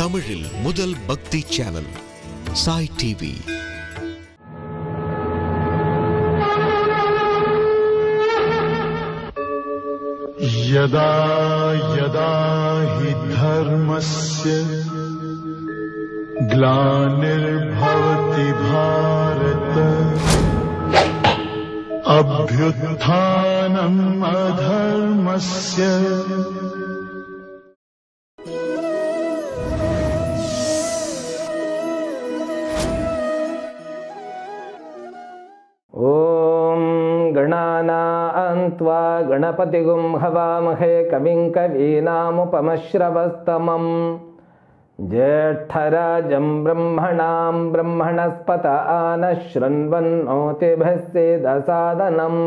தமிழில் முதல் பக்தி சேனல் சாய் டிவி. यदा यदा हि धर्मस्य ग्लानिर्भवति भारत अभ्युत्थानम् अधर्मस्य गणानान्त्वा गणपतिगुं हवामहे कविं कवीनामुपमश्रवस्तमं ज्येष्ठराजं ब्रह्मणां ब्रह्मणस्पत आनशृण्वन्नोतिभिस्सेदसादनम्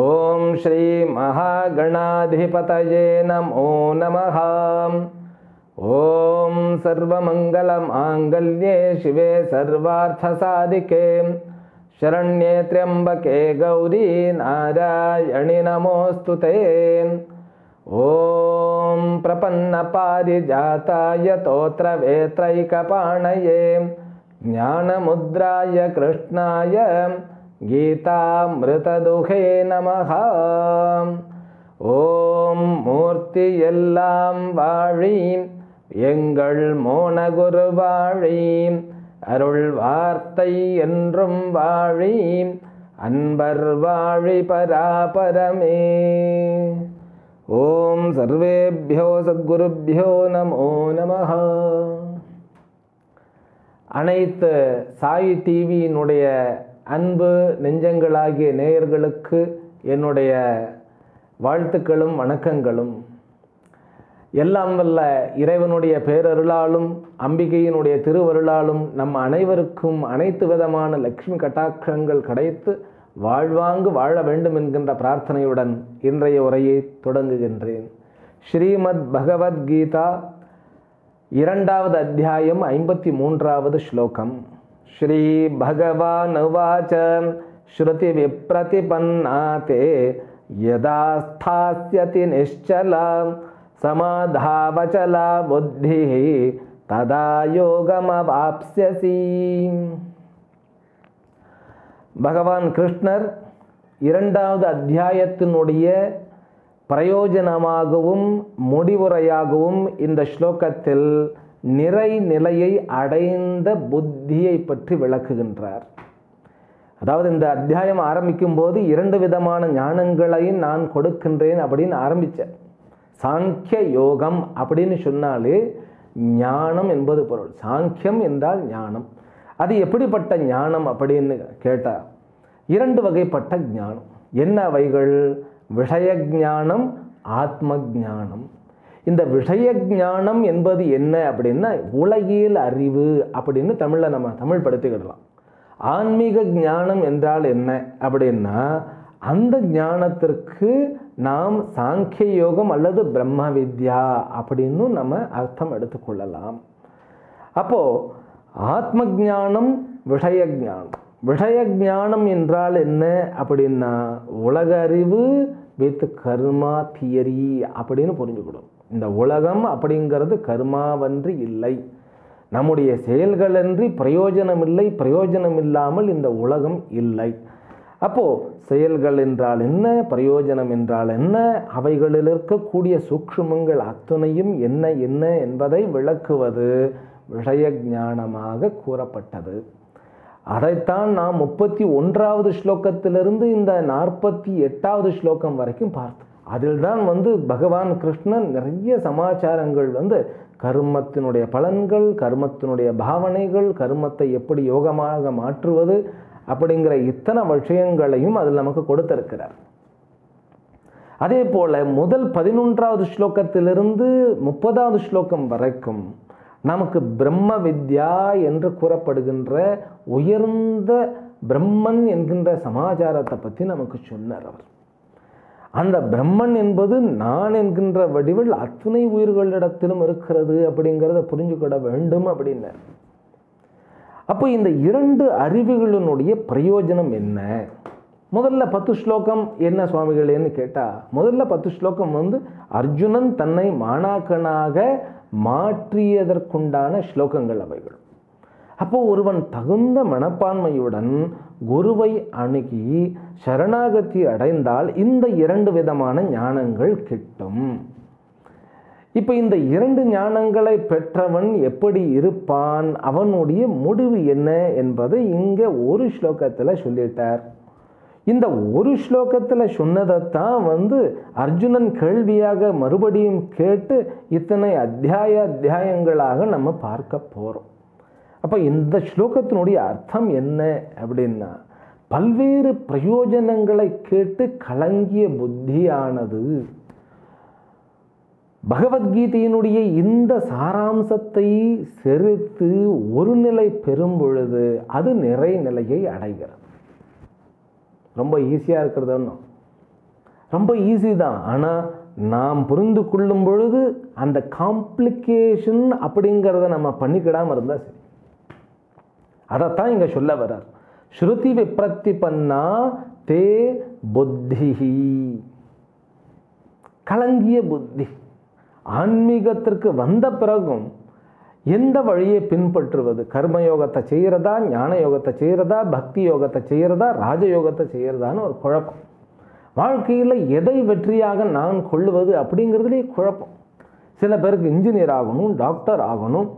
ॐ श्री महागणाधिपतये नमो नमः। ॐ सर्वमङ्गलमाङ्गल्ये शिवे सर्वार्थसाधिके शरण्ये त्र्यंबके गौरी नारायणि नमोस्तुते। ॐ प्रपन्नपारिजाताय तोत्रवेत्रैकपाणये ज्ञानमुद्राय कृष्णाय गीतामृतदुहे नमः। ॐ मूर्ति எல்லாம் வாழி எங்கள் மோனகுருவாழி அருள் வார்த்தை என்றும் வாழி அன்பர் வாழி பராபரமே. ஓம் சர்வேभ्यो சத்குருभ्यो நமோ நமः. அனைத்து சாய் டிவியினுடைய அன்பு நெஞ்சங்களாகிய நேயர்களுக்கு என்னுடைய வாழ்த்துக்களும் வணக்கங்களும். எல்லாம் வல்ல இறைவனுடைய பேரருளாலும் அம்பிகையினுடைய திருவருளாலும் நம் அனைவருக்கும் அனைத்து விதமான லக்ஷ்மி கட்டாட்சங்கள் கிடைத்து வாழ்வாங்கு வாழ வேண்டும் என்கின்ற பிரார்த்தனையுடன் இன்றைய உரையை தொடங்குகின்றேன். ஸ்ரீமத் பகவத்கீதா 2வது அத்தியாயம் 53வது ஸ்லோகம். ஸ்ரீ பகவான் உவாச ஸ்ருதி விப்ரதிபன்னாதே யதா ஸ்தாஸ்யதி நிஷ்சலா சமாதாவச்சலா புத்தி ததா யோகமவாப்ஸ்யசி. பகவான் கிருஷ்ணர் 2வது அத்தியாயத்தினுடைய பிரயோஜனமாகவும் முடிவுரையாகவும் இந்த ஸ்லோகத்தில் நிறைநிலையை அடைந்த புத்தியை பற்றி விளக்குகின்றார். அதாவது இந்த அத்தியாயம் ஆரம்பிக்கும் போது 2 விதமான ஞானங்களையும் நான் கொடுக்கின்றேன் அப்படின்னு ஆரம்பித்தேன். சாங்கிய யோகம் அப்படின்னு சொன்னாலே ஞானம் என்பது பொருள். சாங்கியம் என்றால் ஞானம். அது எப்படிப்பட்ட ஞானம் அப்படின்னு கேட்டால் 2 வகைப்பட்ட ஞானம். என்ன அவைகள்? விஷய ஞானம், ஆத்ம ஞானம். இந்த விஷய ஞானம் என்பது என்ன அப்படின்னா உலகியல் அறிவு அப்படின்னு தமிழில் நம்ம தமிழ் படுத்திக்கிடலாம். ஆன்மீக ஞானம் என்றால் என்ன அப்படின்னா அந்த ஞானத்திற்கு நாம் சாங்கிய யோகம் அல்லது பிரம்ம வித்யா அப்படின்னு நம்ம அர்த்தம் எடுத்துக்கொள்ளலாம். அப்போது ஆத்ம ஞானம், விஷய ஞானம். விஷய ஞானம் என்றால் என்ன அப்படின்னா உலக அறிவு வித் கர்மா தியரி அப்படின்னு புரிஞ்சுக்கணும். இந்த உலகம் அப்படிங்கிறது கர்மாவன்றி இல்லை, நம்முடைய செயல்களன்றி பிரயோஜனம் இல்லை, பிரயோஜனம் இல்லாமல் இந்த உலகம் இல்லை. அப்போது செயல்கள் என்றால் என்ன, பிரயோஜனம் என்றால் என்ன, அவைகளில் இருக்கக்கூடிய சூக்ஷ்மங்கள் அத்தனையும் என்ன என்ன என்பதை விளக்குவது விஷய ஞானமாக கூறப்பட்டது. அதைத்தான் நாம் 31வது ஸ்லோகத்திலிருந்து இந்த 48வது ஸ்லோகம் வரைக்கும் பார்த்தோம். அதில் தான் பகவான் கிருஷ்ணன் நிறைய சமாச்சாரங்கள் கர்மத்தினுடைய பலன்கள், கர்மத்தினுடைய பாவனைகள், கர்மத்தை எப்படி யோகமாக மாற்றுவது அப்படிங்கிற இத்தனை விஷயங்களையும் அதில் நமக்கு கொடுத்திருக்கிறார். அதே போல் முதல் 11வது ஸ்லோகத்திலிருந்து 30வது ஸ்லோகம் வரைக்கும் நமக்கு பிரம்ம வித்யா என்று கூறப்படுகின்ற உயர்ந்த பிரம்மன் என்கின்ற சமாச்சாரத்தை பற்றி நமக்கு சொன்னார் அவர். அந்த பிரம்மன் என்பது நான் என்கின்ற வடிவில் அத்தனை உயிர்களிடத்திலும் இருக்கிறது அப்படிங்கிறத புரிஞ்சுக்கிட வேண்டும் அப்படின்னார். அப்போ இந்த 2 அறிவுகளினுடைய பிரயோஜனம் என்ன? முதல்ல 10 ஸ்லோகம் என்ன சுவாமிகளேன்னு கேட்டால், முதல்ல 10 ஸ்லோகம் அர்ஜுனன் தன்னை மாணாக்கனாக மாற்றியதற்குண்டான ஸ்லோகங்கள் அவைகள். அப்போ ஒருவன் தகுந்த மனப்பான்மையுடன் குருவை அணுகி சரணாகதி அடைந்தால் இந்த 2 விதமான ஞானங்கள் கிட்டும். இப்போ இந்த 2 ஞானங்களை பெற்றவன் எப்படி இருப்பான், அவனுடைய முடிவு என்ன என்பதை இங்கே ஒரு ஸ்லோகத்தில் சொல்லிட்டார். இந்த ஒரு ஸ்லோகத்தில் சொன்னதைத்தான் அர்ஜுனன் கேள்வியாக மறுபடியும் கேட்டு இத்தனை அத்தியாயங்களாக நம்ம பார்க்க போகிறோம். அப்போ இந்த ஸ்லோகத்தினுடைய அர்த்தம் என்ன அப்படின்னா, பல்வேறு பிரயோஜனங்களை கேட்டு கலங்கிய புத்தியானது பகவத்கீதையினுடைய இந்த சாராம்சத்தை செறித்து ஒரு நிலை பெறும் பொழுது அது நிறைநிலையை அடைகிறது. ரொம்ப ஈஸியாக இருக்கிறது ஒன்றும் ரொம்ப ஈஸி தான். ஆனால் நாம் புரிந்து கொள்ளும் பொழுது அந்த காம்ப்ளிகேஷன் அப்படிங்கிறத நம்ம பண்ணிக்கிடாமல் இருந்தால் சரி. அதைத்தான் இங்கே சொல்ல வர்றார். ஸ்ருதி விப்ரத்திபன்னா தே புத்திஹி, கலங்கிய புத்தி. ஆன்மீகத்திற்கு வந்த பிறகும் எந்த வழியை பின்பற்றுவது, கர்மயோகத்தை செய்கிறதா, ஞான யோகத்தை செய்கிறதா, பக்தி யோகத்தை செய்கிறதா, ராஜயோகத்தை செய்கிறதான்னு ஒரு குழப்பம். வாழ்க்கையில் எதை வெற்றியாக நான் கொள்ளுவது அப்படிங்கிறதுலே குழப்பம். சில பேருக்கு இன்ஜினியர் ஆகணும், டாக்டர் ஆகணும்,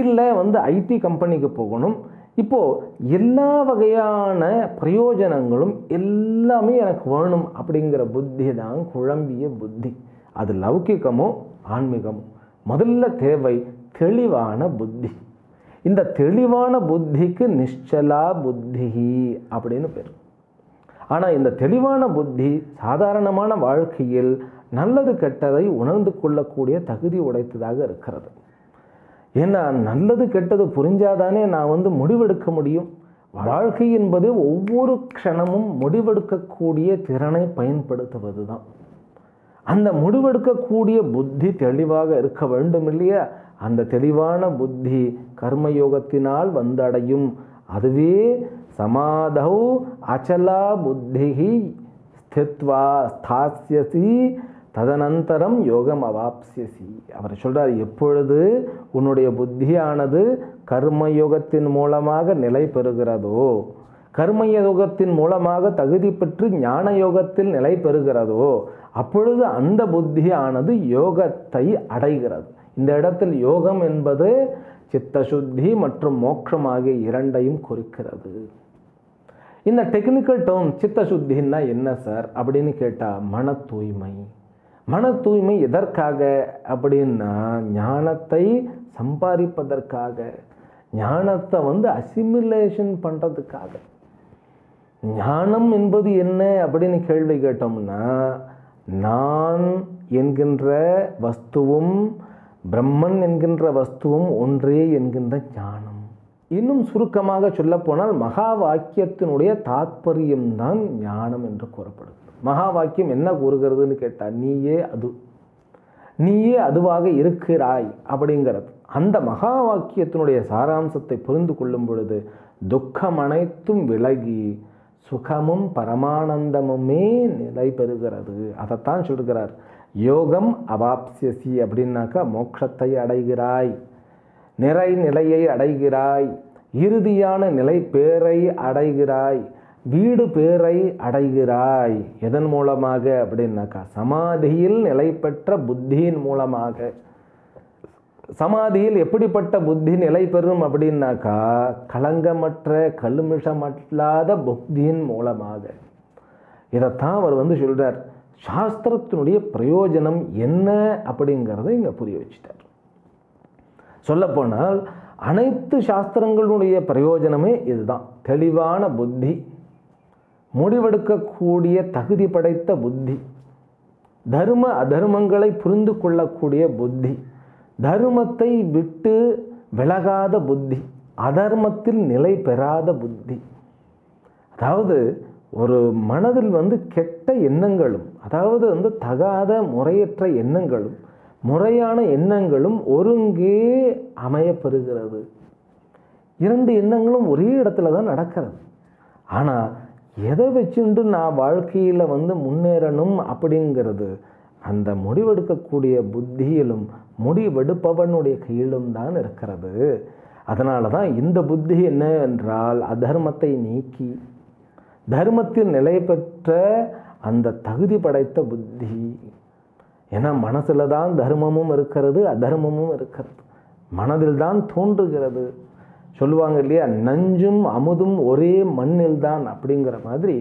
இல்லை ஐடி கம்பெனிக்கு போகணும். இப்போது எல்லா வகையான பிரயோஜனங்களும் எல்லாமே எனக்கு வேணும் அப்படிங்கிற புத்தி தான் குழம்பிய புத்தி. அது லௌகிகமோ ஆன்மீகமோ, முதல்ல தேவை தெளிவான புத்தி. இந்த தெளிவான புத்திக்கு நிಶ್ಚலா புத்தி அப்படின்னு பேர். ஆனால் இந்த தெளிவான புத்தி சாதாரணமான வாழ்க்கையில் நல்லது கெட்டதை உணர்ந்து கொள்ளக்கூடிய தகுதி உடைத்ததாக இருக்கிறது. ஏன்னா நல்லது கெட்டது புரிஞ்சாதானே நான் முடிவெடுக்க முடியும். வாழ்க்கை என்பது ஒவ்வொரு க்ஷணமும் முடிவெடுக்கக்கூடிய திறனை பயன்படுத்துவது தான். அந்த முடிவெடுக்கக்கூடிய புத்தி தெளிவாக இருக்க வேண்டும் இல்லையா? அந்த தெளிவான புத்தி கர்மயோகத்தினால் வந்தடையும். அதுவே சமாதௌ அச்சலா புத்திஹி ஸ்தித்வா ஸ்தாஸ்யசி ததனந்தரம் யோகம் அவாப்சியசி. அவர் சொல்கிறார், எப்பொழுது உன்னுடைய புத்தியானது கர்மயோகத்தின் மூலமாக நிலை பெறுகிறதோ, கர்மயோகத்தின் மூலமாக தகுதி பெற்று ஞான யோகத்தில் நிலை பெறுகிறதோ, அப்பொழுது அந்த புத்தியானது யோகத்தை அடைகிறது. இந்த இடத்தில் யோகம் என்பது சித்தசுத்தி மற்றும் மோட்சம் ஆகிய 2ஐயும் குறிக்கிறது. இந்த டெக்னிக்கல் டேர்ம் சித்தசுத்தின்னா என்ன சார் அப்படின்னு கேட்டால், மன தூய்மை. மன தூய்மை எதற்காக அப்படின்னா, ஞானத்தை சம்பாதிப்பதற்காக, ஞானத்தை அசிமிலேஷன் பண்ணுறதுக்காக. ஞானம் என்பது என்ன அப்படின்னு கேள்வி கேட்டோம்னா, நான் என்கின்ற வஸ்துவும் பிரம்மன் என்கின்ற வஸ்துவும் ஒன்றே என்கின்ற ஞானம். இன்னும் சுருக்கமாக சொல்லப்போனால் மகா வாக்கியத்தினுடைய தாத்பரியம்தான் ஞானம் என்று கூறப்படுகிறது. மகா வாக்கியம் என்ன கூறுகிறதுன்னு கேட்டால், நீயே அதுவாக இருக்கிறாய் அப்படிங்கிறது. அந்த மகா வாக்கியத்தினுடைய சாராம்சத்தை புரிந்து கொள்ளும் பொழுது துக்கம் அனைத்தும் விலகி சுகமும் பரமானந்தமுமே நிலை பெறுகிறது. அதைத்தான் சொல்கிறார், யோகம் அவாப்சியசி அப்படின்னாக்கா மோட்சத்தை அடைகிறாய், நிலையை அடைகிறாய், இறுதியான நிலை பேரை அடைகிறாய், வீடு பேரை அடைகிறாய். எதன் மூலமாக அப்படின்னாக்கா சமாதியில் நிலை பெற்ற புத்தியின் மூலமாக. சமாதியில் எப்படிப்பட்ட புத்தி நிலை பெறும் அப்படின்னாக்கா, களங்கமற்ற கல்மிஷமல்லாத புத்தியின் மூலமாக. இதைத்தான் அவர் சொல்கிறார். சாஸ்திரத்தினுடைய பிரயோஜனம் என்ன அப்படிங்கிறத இங்கே புரிய வச்சுட்டார். சொல்லப்போனால் அனைத்து சாஸ்திரங்களுடைய பிரயோஜனமே இதுதான். தெளிவான புத்தி, முடிவெடுக்கக்கூடிய தகுதி படைத்த புத்தி, தர்ம அதர்மங்களை புரிந்து கொள்ளக்கூடிய புத்தி, தர்மத்தை விட்டு விலகாத புத்தி, அதர்மத்தில் நிலை பெறாத புத்தி. அதாவது ஒரு மனதில் கெட்ட எண்ணங்களும், அதாவது தகாத முறையற்ற எண்ணங்களும் முறையான எண்ணங்களும் ஒருங்கே அமையப்பெறுகிறது. 2 எண்ணங்களும் ஒரே இடத்துல தான் நடக்கிறது. ஆனால் எதை வச்சுட்டு நான் வாழ்க்கையில் முன்னேறணும் அப்படிங்கிறது அந்த முடிவெடுக்கக்கூடிய புத்தியிலும் முடிவெடுப்பவனுடைய கையிலும் தான் இருக்கிறது. அதனால தான் இந்த புத்தி என்ன என்றால் அதர்மத்தை நீக்கி தர்மத்தில் நிலை பெற்ற அந்த தகுதி படைத்த புத்தி. ஏன்னா மனசில் தான் தர்மமும் இருக்கிறது, அதர்மமும் இருக்கிறது. மனதில் தான் தோன்றுகிறது. சொல்லுவாங்க இல்லையா, நஞ்சும் அமுதும் ஒரே மண்ணில் தான் அப்படிங்கிற மாதிரி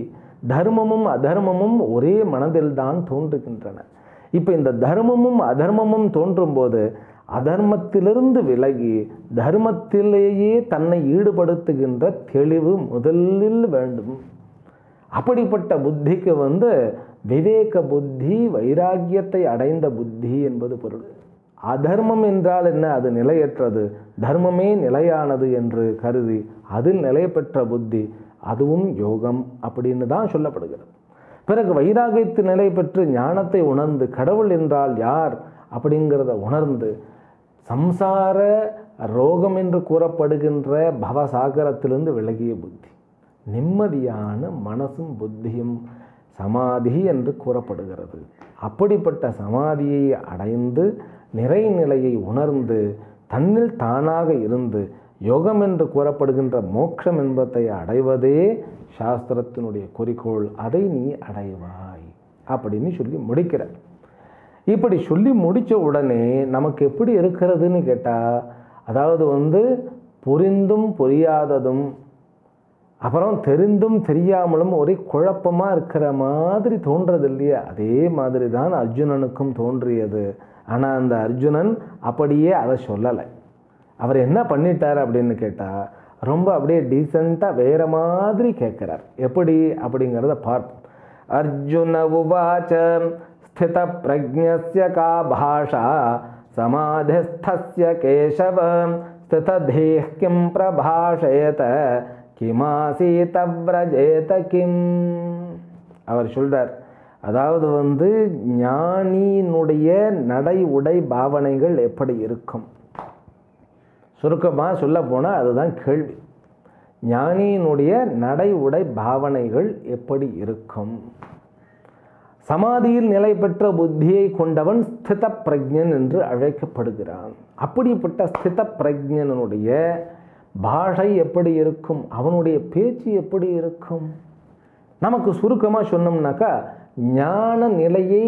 தர்மமும் அதர்மமும் ஒரே மனதில் தான் தோன்றுகின்றன. இப்போ இந்த தர்மமும் அதர்மமும் தோன்றும் போது அதர்மத்திலிருந்து விலகி தர்மத்திலேயே தன்னை ஈடுபடுத்துகின்ற தெளிவு முதலில் வேண்டும். அப்படிப்பட்ட புத்திக்கு விவேக புத்தி, வைராக்கியத்தை அடைந்த புத்தி என்பது பொருள். அதர்மம் என்றால் என்ன? அது நிலையற்றது. தர்மமே நிலையானது என்று கருதி அதில் நிலை பெற்ற புத்தி, அதுவும் யோகம் அப்படின்னு தான் சொல்லப்படுகிறது. பிறகு வைராகியத்து நிலை பெற்று ஞானத்தை உணர்ந்து கடவுள் என்றால் யார் அப்படிங்கிறத உணர்ந்து சம்சார ரோகம் என்று கூறப்படுகின்ற பவசாகரத்திலிருந்து விலகிய புத்தி, நிம்மதியான மனசும் புத்தியும் சமாதி என்று கூறப்படுகிறது. அப்படிப்பட்ட சமாதியை அடைந்து நிறைநிலையை உணர்ந்து தன்னில் தானாக இருந்து யோகம் என்று கூறப்படுகின்ற மோட்சம் என்பதை அடைவதே சாஸ்திரத்தினுடைய குறிக்கோள். அதை நீ அடைவாய் அப்படின்னு சொல்லி முடிக்கிறார். இப்படி சொல்லி முடித்த உடனே நமக்கு எப்படி இருக்கிறதுன்னு கேட்டால், அதாவது புரிந்தும் புரியாததும் அப்புறம் தெரிந்தும் தெரியாமலும் ஒரே குழப்பமாக இருக்கிற மாதிரி தோன்றது இல்லையா? அதே மாதிரி தான் அர்ஜுனனுக்கும் தோன்றியது. ஆனால் அந்த அர்ஜுனன் அப்படியே அதை சொல்லலை. அவர் என்ன பண்ணிட்டார் அப்படின்னு கேட்டால், ரொம்ப அப்படியே டீசெண்டாக வேறு மாதிரி கேட்குறார். எப்படி அப்படிங்கிறத பார்ப்போம். அர்ஜுன உவாச்ச ஸ்தித பிரஜ்ஞஸ்ய கா பாஷா சமாதிஸ்தஸ்ய கேசவ ஸ்திததேஹ் கிம் பிரபாஷயத கிமாசீத வ்ரஜேத கிம். அவர் சொல்றார், அதாவது ஞானியினுடைய நடை உடை பாவனைகள் எப்படி இருக்கும்? சுருக்கமாக சொல்ல போனால் அதுதான் கேள்வி. ஞானியினுடைய நடை உடை பாவனைகள் எப்படி இருக்கும்? சமாதியில் நிலை பெற்ற புத்தியை கொண்டவன் ஸ்தித பிரஜ்ஞன் என்று அழைக்கப்படுகிறான். அப்படிப்பட்ட ஸ்தித பிரஜ்ஞனுடைய பாஷை எப்படி இருக்கும்? அவனுடைய பேச்சு எப்படி இருக்கும்? நமக்கு சுருக்கமாக சொன்னோம்னாக்கா, ஞான நிலையை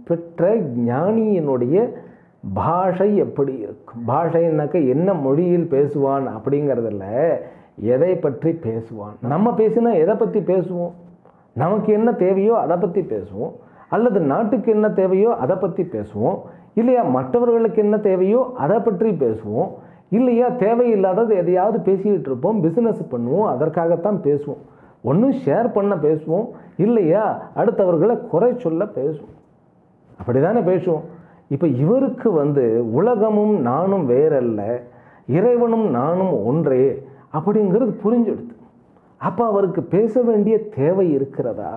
பெற்ற ஞானியினுடைய பாஷை எப்படி இருக்கும்? பாஷைன்னாக்கா என்ன மொழியில் பேசுவான் அப்படிங்கிறதில்ல, எதை பற்றி பேசுவான். நம்ம பேசினா எதை பற்றி பேசுவோம்? நமக்கு என்ன தேவையோ அதை பற்றி பேசுவோம், அல்லது நாட்டுக்கு என்ன தேவையோ அதை பற்றி பேசுவோம், இல்லையா மற்றவர்களுக்கு என்ன தேவையோ அதை பற்றி பேசுவோம், இல்லையா தேவையில்லாதது எதையாவது பேசிக்கிட்டு இருப்போம், பிஸ்னஸ் பண்ணுவோம், அதற்காகத்தான் பேசுவோம். ஒன்றும் ஷேர் பண்ண பேசுவோம், இல்லையா அடுத்தவர்களை குறை சொல்ல பேசுவோம். அப்படி தானே பேசுவோம். இப்போ இவருக்கு உலகமும் நானும் வேறல்ல, இறைவனும் நானும் ஒன்றே அப்படிங்கிறது புரிஞ்செடுத்து. அப்போ அவருக்கு பேச வேண்டிய தேவை இருக்கிறதா?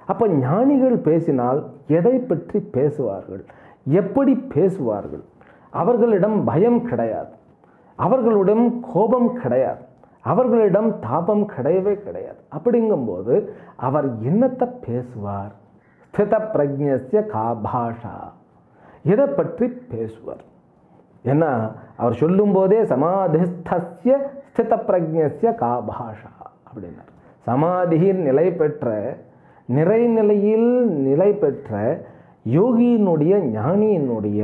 அப்போ ஞானிகள் பேசினால் எதை பற்றி பேசுவார்கள், எப்படி பேசுவார்கள்? அவர்களிடம் பயம் கிடையாது, அவர்களிடம் கோபம் கிடையாது, அவர்களிடம் தாபம் கிடையவே கிடையாது. அப்படிங்கும்போது அவர் என்னத்தை பேசுவார்? ஸ்தித பிரஜ்ஞஸ்ய கா பாஷா, எதை பற்றி பேசுவார்? ஏன்னா அவர் சொல்லும் போதே சமாதிஸ்தஸ்ய ஸ்தித பிரஜ்ஞஸ்ய கா பாஷா அப்படின்னார். சமாதியில் நிலை பெற்ற, நிறைநிலையில் நிலை பெற்ற யோகியினுடைய ஞானியினுடைய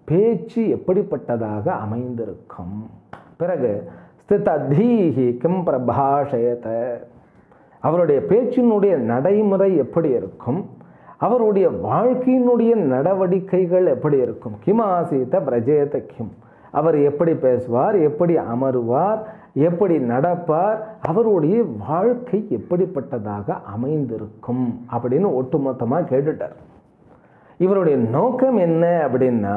பேச்சு எப்படிப்பட்டதாக அமைந்திருக்கும்? பிறகு ஸ்திததீஹி கிம் பிரபாஷயத, அவருடைய பேச்சினுடைய நடைமுறை எப்படி இருக்கும்? அவருடைய வாழ்க்கையினுடைய நடவடிக்கைகள் எப்படி இருக்கும்? கிமாசீத வ்ரஜேத கிம், அவர் எப்படி பேசுவார், எப்படி அமருவார், எப்படி நடப்பார், அவருடைய வாழ்க்கை எப்படிப்பட்டதாக அமைந்திருக்கும் அப்படின்னு ஒட்டுமொத்தமாக கேட்டுட்டார். இவருடைய நோக்கம் என்ன அப்படின்னா,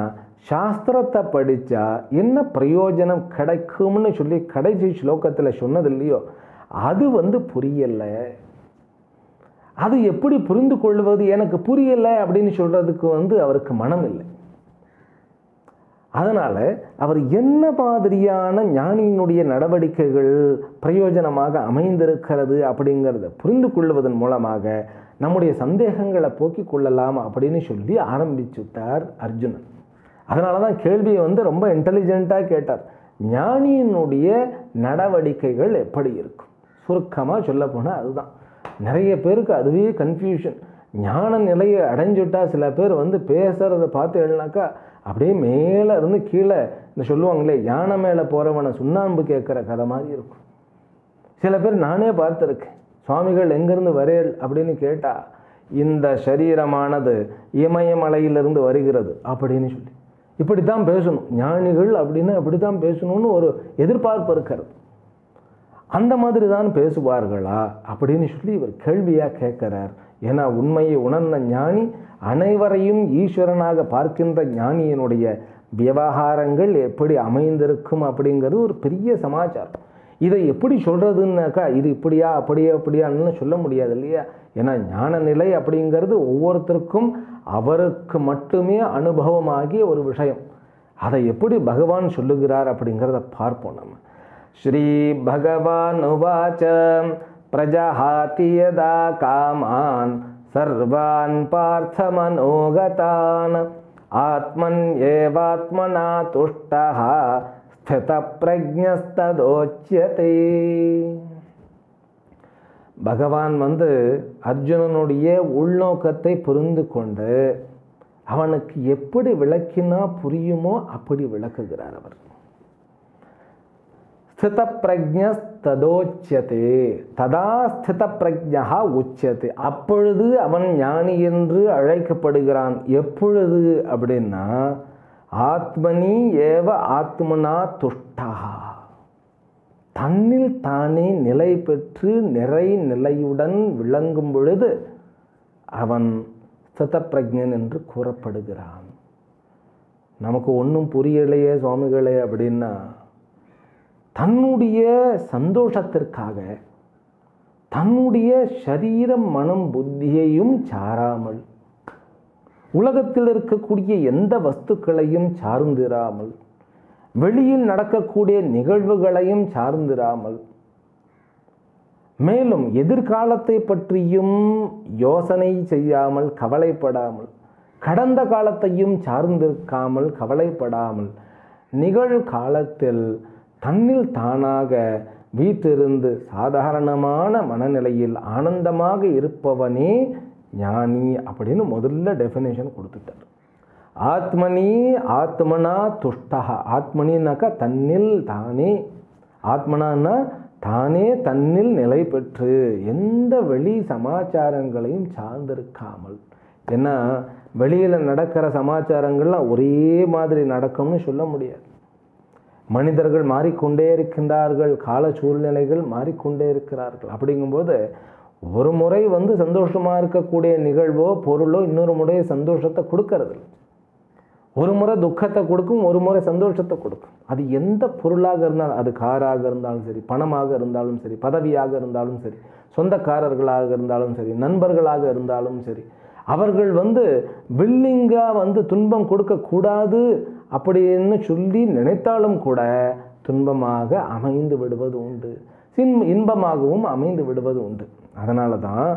சாஸ்திரத்தை படித்தா என்ன பிரயோஜனம் கிடைக்கும்னு சொல்லி கடைசி ஸ்லோகத்தில் சொன்னது இல்லையோ, அது புரியலை. அது எப்படி புரிந்து கொள்வது, எனக்கு புரியலை அப்படின்னு சொல்கிறதுக்கு அவருக்கு மனம் இல்லை. அதனால் அவர் என்ன மாதிரியான ஞானியினுடைய நடவடிக்கைகள் பிரயோஜனமாக அமைந்திருக்கிறது அப்படிங்கிறத புரிந்து கொள்வதன் மூலமாக நம்முடைய சந்தேகங்களை போக்கிக் கொள்ளலாம் அப்படின்னு சொல்லி ஆரம்பிச்சுட்டார் அர்ஜுனன். அதனால தான் கேள்வியை ரொம்ப இன்டெலிஜென்ட்டாக கேட்டார். ஞானியினுடைய நடவடிக்கைகள் எப்படி இருக்கும்? சுருக்கமாக சொல்ல போனால் அதுதான். நிறைய பேருக்கு அதுவே கன்ஃபியூஷன். ஞான நிலையை அடைஞ்சுட்டா சில பேர் பேசுகிறத பார்த்து எழுனாக்கா அப்படியே மேலே இருந்து கீழே இந்த சொல்லுவாங்களே யானை மேலே போகிறவனை சுண்ணாம்பு கேட்குற கதை மாதிரி இருக்கும். சில பேர் நானே பார்த்துருக்கேன். சுவாமிகள் எங்கேருந்து வரேள் அப்படின்னு கேட்டால் இந்த சரீரமானது இமயமலையிலிருந்து வருகிறது அப்படின்னு சொல்லி இப்படி தான் பேசணும். ஞானிகள் அப்படின்னா இப்படி தான் பேசணும்னு ஒரு எதிர்பார்ப்பு இருக்கிறது. அந்த மாதிரி தான் பேசுவார்களா அப்படின்னு சொல்லி இவர் கேள்வியாக கேட்குறார். ஏன்னா உண்மையை உணர்ந்த ஞானி, அனைவரையும் ஈஸ்வரனாக பார்க்கின்ற ஞானியினுடைய விவகாரங்கள் எப்படி அமைந்திருக்கும் அப்படிங்கிறது ஒரு பெரிய சமாச்சாரம். இதை எப்படி சொல்கிறதுன்னாக்கா இது இப்படியா அப்படியான்னு சொல்ல முடியாது இல்லையா? ஏன்னா ஞான நிலை அப்படிங்கிறது ஒவ்வொருத்தருக்கும் அவருக்கு மட்டுமே அனுபவமாகிய ஒரு விஷயம். அதை எப்படி பகவான் சொல்லுகிறார் அப்படிங்கிறத பார்ப்போம் நம்ம. ஸ்ரீ பகவான் உவாச்ச பிரஜஹாதி யதா காமான் சர்வான் பார்த்த மனோகதான் ஆத்மன் ஏவாத்மனா துஷ்டஹ ஸ்தித பிரஜ்ஞஸ்ததோச்யதே. பகவான் அர்ஜுனனுடைய உள்நோக்கத்தை புரிந்து கொண்டு அவனுக்கு எப்படி விளக்கினா புரியுமோ அப்படி விளக்குகிறார் அவர். ஸ்தித பிரஜ்ஞஸ்ததோச்யதே ததா ஸ்தித பிரஜ்ஞா உச்யதே. அப்பொழுது அவன் ஞானி என்று அழைக்கப்படுகிறான். எப்பொழுது அப்படின்னா ஆத்மனி ஏவ ஆத்மனா துஷ்டா, தன்னில் தானே நிலை பெற்று நிறை நிலையுடன் விளங்கும் பொழுது அவன் ஸ்தித பிரஜ்ஞன் என்று கூறப்படுகிறான். நமக்கு ஒன்றும் புரியலையே சுவாமிகளே அப்படின்னா, தன்னுடைய சந்தோஷத்திற்காக தன்னுடைய சரீரம் மனம் புத்தியையும் சாராமல், உலகத்தில் இருக்கக்கூடிய எந்த வஸ்துக்களையும் சார்ந்திராமல், வெளியில் நடக்கக்கூடிய நிகழ்வுகளையும் சார்ந்திராமல், மேலும் எதிர்காலத்தை பற்றியும் யோசனை செய்யாமல் கவலைப்படாமல், கடந்த காலத்தையும் சார்ந்திருக்காமல் கவலைப்படாமல், நிகழ்காலத்தில் தன்னில் தானாக வீட்டிருந்து சாதாரணமான மனநிலையில் ஆனந்தமாக இருப்பவனே ஞானி அப்படின்னு முதல்ல டெஃபினேஷன் கொடுத்துட்டார். ஆத்மனி ஆத்மனா துஷ்டா. ஆத்மனின்னாக்கா தன்னில் தானே, ஆத்மனான்னா தானே தன்னில் நிலை பெற்று எந்த வெளி சமாச்சாரங்களையும் சார்ந்திருக்காமல். ஏன்னா வெளியில் நடக்கிற சமாச்சாரங்கள்லாம் ஒரே மாதிரி நடக்கும்னு சொல்ல முடியாது. மனிதர்கள் மாறிக்கொண்டே இருக்கின்றார்கள், கால சூழ்நிலைகள் மாறிக்கொண்டே இருக்கிறார்கள். அப்படிங்கும்போது ஒரு முறை சந்தோஷமாக இருக்கக்கூடிய நிகழ்வோ பொருளோ இன்னொரு முறை சந்தோஷத்தை கொடுக்கறது. ஒரு முறை துக்கத்தை கொடுக்கும், ஒரு முறை சந்தோஷத்தை கொடுக்கும். அது எந்த பொருளாக இருந்தாலும், அது காராக இருந்தாலும் சரி, பணமாக இருந்தாலும் சரி, பதவியாக இருந்தாலும் சரி, சொந்தக்காரர்களாக இருந்தாலும் சரி, நண்பர்களாக இருந்தாலும் சரி, அவர்கள் வில்லிங்காக துன்பம் கொடுக்கக்கூடாது அப்படின்னு சொல்லி நினைத்தாலும் கூட துன்பமாக அமைந்து விடுவது உண்டு, இன்பமாகவும் அமைந்து விடுவது உண்டு. அதனால தான்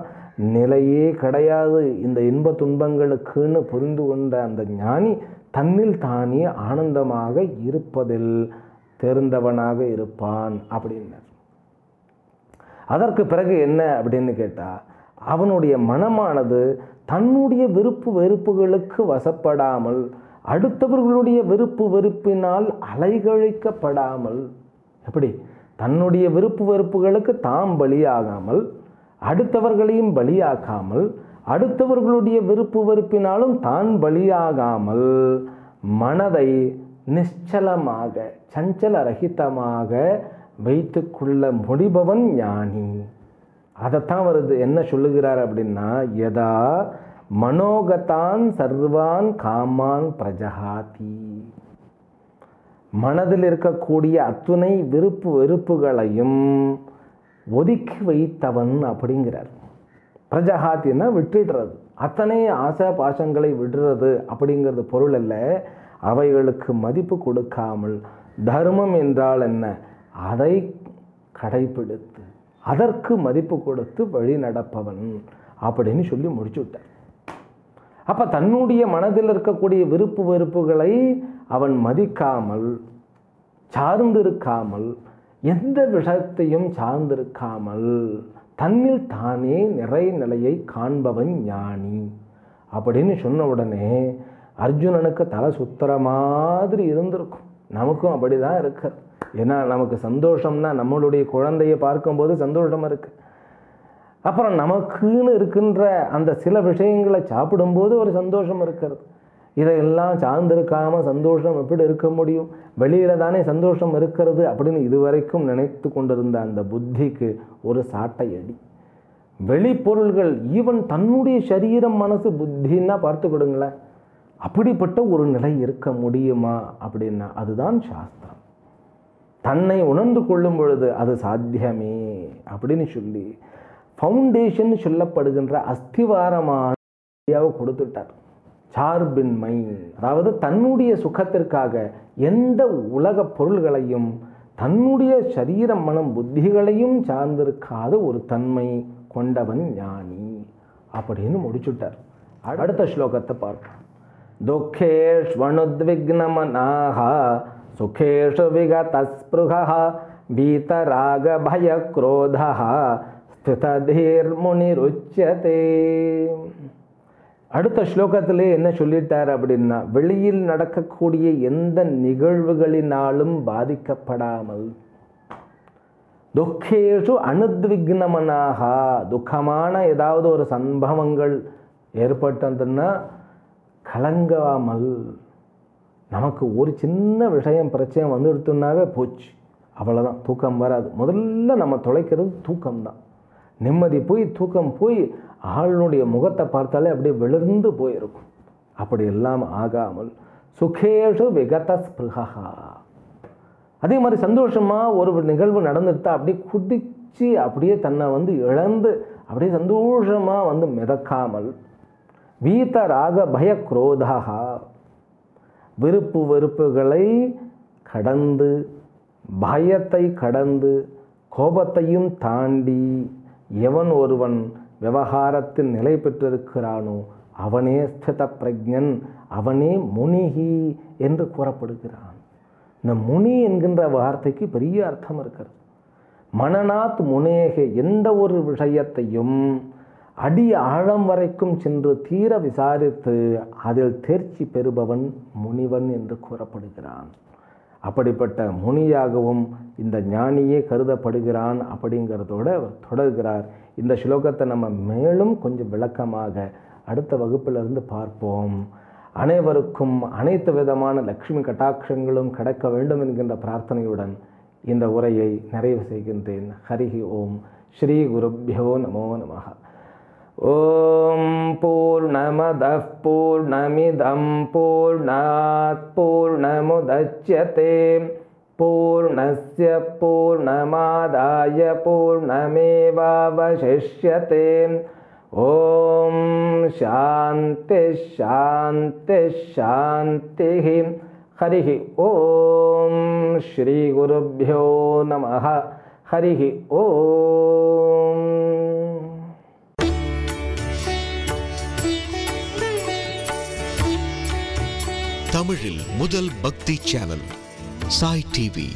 நிலையே கிடையாது இந்த இன்ப துன்பங்களுக்குன்னு புரிந்து கொண்ட அந்த ஞானி தன்னில் தானே ஆனந்தமாக இருப்பதில் தெரிந்தவனாக இருப்பான் அப்படின்னார். அதற்கு பிறகு என்ன அப்படின்னு கேட்டால், அவனுடைய மனமானது தன்னுடைய விருப்பு வெறுப்புகளுக்கு வசப்படாமல், அடுத்தவர்களுடைய விருப்பு வெறுப்பினால் அலைகழிக்கப்படாமல், எப்படி தன்னுடைய விருப்பு வெறுப்புகளுக்கு தாம் பலியாகாமல், அடுத்தவர்களையும் பலியாக்காமல், அடுத்தவர்களுடைய விருப்பு வெறுப்பினாலும் தான் பலியாகாமல், மனதை நிச்சலமாக சஞ்சல ரகிதமாக வைத்து கொள்ள முடிபவன் ஞானி. அதைத்தான் வருது என்ன சொல்லுகிறார் அப்படின்னா, யதா மனோகதான் சர்வான் காமான் பிரஜஹாதி. மனதில் இருக்கக்கூடிய அத்துணை விருப்பு வெறுப்புகளையும் ஒதுக்கி வைத்தவன் அப்படிங்கிறார். பிரஜஹாத்தின்னா விட்டுடுறது, அத்தனை ஆசை பாசங்களை விடுறது அப்படிங்கிறது பொருள் அல்ல. அவைகளுக்கு மதிப்பு கொடுக்காமல் தர்மம் என்றால் என்ன அதை கடைபிடித்து அதற்கு மதிப்பு கொடுத்து வழி நடப்பவன் அப்படின்னு சொல்லி முடிச்சு விட்டார். அப்போ தன்னுடைய மனதில் இருக்கக்கூடிய விருப்பு வெறுப்புகளை அவன் மதிக்காமல் சார்ந்திருக்காமல் எந்த விஷயத்தையும் சார்ந்திருக்காமல் தன்னில் தானே நிறைநிலையை காண்பவன் ஞானி அப்படின்னு சொன்ன உடனே அர்ஜுனனுக்கு தலை சுத்துற மாதிரி இருந்திருக்கும். நமக்கும் அப்படி தான் இருக்கு. ஏன்னா நமக்கு சந்தோஷம்னா நம்மளுடைய குழந்தையை பார்க்கும்போது சந்தோஷம் இருக்கு. அப்புறம் நமக்குன்னு இருக்கின்ற அந்த சில விஷயங்களை சாப்பிடும்போது ஒரு சந்தோஷம் இருக்கிறது. இதையெல்லாம் சார்ந்திருக்காமல் சந்தோஷம் எப்படி இருக்க முடியும்? வெளியில் தானே சந்தோஷம் இருக்கிறது அப்படின்னு இதுவரைக்கும் நினைத்து கொண்டிருந்த அந்த புத்திக்கு ஒரு சாட்டை அடி. வெளிப்பொருள்கள் ஈவன் தன்னுடைய சரீரம் மனசு புத்தின்னா பார்த்து கொடுங்களேன். அப்படிப்பட்ட ஒரு நிலை இருக்க முடியுமா அப்படின்னா அதுதான் சாஸ்திரம். தன்னை உணர்ந்து கொள்ளும் பொழுது அது சாத்தியமே அப்படின்னு சொல்லி ஃபவுண்டேஷன் சொல்லப்படுகின்ற அஸ்திவாரமான கொடுத்துட்டார். சார்பின்மை, அதாவது தன்னுடைய சுகத்திற்காக எந்த உலக பொருள்களையும் தன்னுடைய சரீரம் மனம் புத்திகளையும் சார்ந்திருக்காத ஒரு தன்மை கொண்டவன் ஞானி அப்படின்னு முடிச்சுட்டார். அடுத்த ஸ்லோகத்தை பார்ப்போம். துக்கேஷ்வனுத்விக்னமனாஹ சுகேஷு விகதஸ்பிருஹ வீதராக பய க்ரோதஹ ஸ்திததீர்முனிருச்யதே. அடுத்த ஸ்லோகத்திலே என்ன சொல்லிட்டார் அப்படின்னா, வெளியில் நடக்கக்கூடிய எந்த நிகழ்வுகளினாலும் பாதிக்கப்படாமல் துக்கேஷு அனுத்விக்னமனாக, துக்கமான ஏதாவது ஒரு சம்பவங்கள் ஏற்பட்டதுன்னா கலங்காமல், நமக்கு ஒரு சின்ன விஷயம் பிரச்சனை வந்து எடுத்தோம்னாவே போச்சு, அவ்வளோதான், தூக்கம் வராது. முதல்ல நம்ம தொலைக்கிறது தூக்கம்தான். நிம்மதி போய் தூக்கம் போய் ஆளுடைய முகத்தை பார்த்தாலே அப்படியே விழுந்து போயிருக்கும். அப்படி எல்லாம் ஆகாமல் சுகேஷு விகத ஸ்பிருஹா, அதே மாதிரி சந்தோஷமாக ஒரு நிகழ்வு நடந்துட்டா அப்படியே குதிச்சு அப்படியே தன்னை வந்து இழந்து அப்படியே சந்தோஷமாக வந்து மிதக்காமல், வீத ராக பய குரோதா, விருப்பு வெறுப்புகளை கடந்து பயத்தை கடந்து கோபத்தையும் தாண்டி எவன் ஒருவன் விவகாரத்தில் நிலை பெற்றிருக்கிறானோ அவனே ஸ்தித பிரஜன், அவனே முனிகி என்று கூறப்படுகிறான். இந்த முனி என்கின்ற வார்த்தைக்கு பெரிய அர்த்தம் இருக்கிறது. மனநாத் முனேக, எந்த ஒரு விஷயத்தையும் அடி ஆழம் வரைக்கும் சென்று தீர விசாரித்து அதில் தேர்ச்சி பெறுபவன் முனிவன் என்று கூறப்படுகிறான். அப்படிப்பட்ட முனியாகவும் இந்த ஞானியே கருதப்படுகிறான் அப்படிங்கிறதோடு அவர் தொடர்கிறார். இந்த ஸ்லோகத்தை நம்ம மேலும் கொஞ்சம் விளக்கமாக அடுத்த வகுப்பிலிருந்து பார்ப்போம். அனைவருக்கும் அனைத்து விதமான லக்ஷ்மி கட்டாட்சங்களும் கிடைக்க வேண்டும் என்கின்ற பிரார்த்தனையுடன் இந்த உரையை நிறைவு செய்கின்றேன். ஹரிஹி ஓம். ஸ்ரீ குருப்யோ நமோ நமஹ. ஓம் பூர்ணமதః பூர்ணமிதம் பூர்ணாத் பூர்ணமுதச்யதே பூர்ணஸ்ய பூர்ணமாதாய பூர்ணமேவாவசிஷ்யதே. ஓம் சாந்தி சாந்தி சாந்தி. ஹரிஹி ஓம். ஸ்ரீ குருப்யோ நமஹ. ஹரிஹி ஓம். தமிழில் முதல் பக்தி சேனல் சாய் டிவி.